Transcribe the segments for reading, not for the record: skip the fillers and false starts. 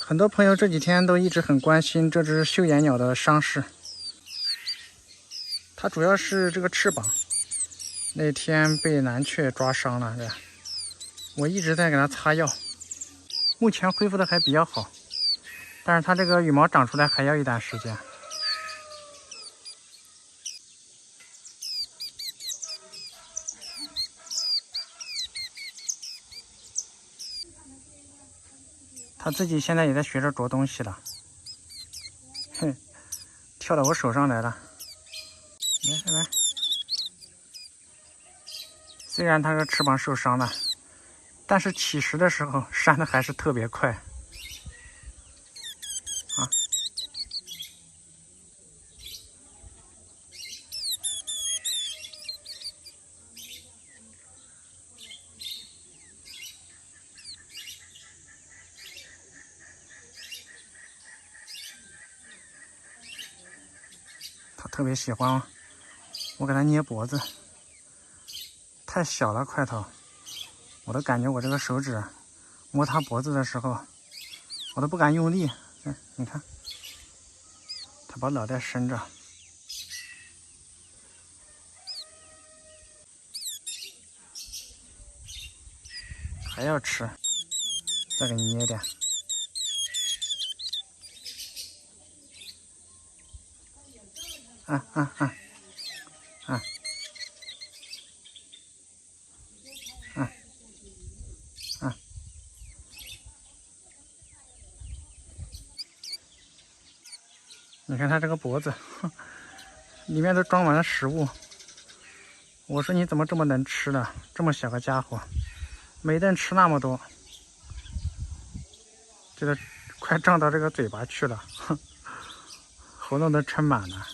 很多朋友这几天都一直很关心这只绣眼鸟的伤势，它主要是这个翅膀，那天被蓝雀抓伤了，是吧？我一直在给它擦药，目前恢复的还比较好，但是它这个羽毛长出来还要一段时间。它自己现在也在学着啄东西了，哼，跳到我手上来了。来，虽然它的翅膀受伤了，但是起食的时候扇的还是特别快啊！它特别喜欢我给它捏脖子，太小了块头，我都感觉我这个手指摸它脖子的时候，我都不敢用力。你看，它把脑袋伸着，还要吃，再给你捏点。你看它这个脖子，里面都装满了食物。我说你怎么这么能吃呢？这么小个家伙，每顿吃那么多，这个快胀到这个嘴巴去了，喉咙都撑满了。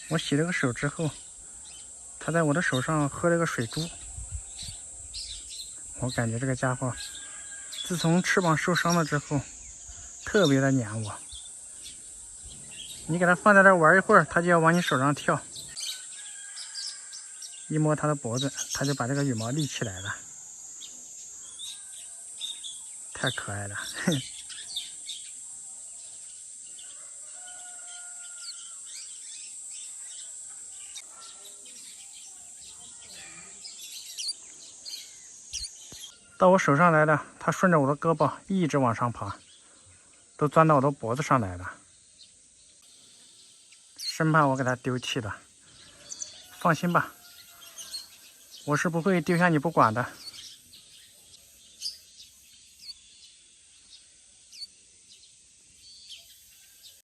我洗了个手之后，它在我的手上喝了个水珠。我感觉这个家伙自从翅膀受伤了之后，特别的黏我。你给它放在这玩一会儿，它就要往你手上跳。一摸它的脖子，它就把这个羽毛立起来了，太可爱了。嘿。到我手上来了，它顺着我的胳膊一直往上爬，都钻到我的脖子上来了，生怕我给它丢弃了。放心吧，我是不会丢下你不管的。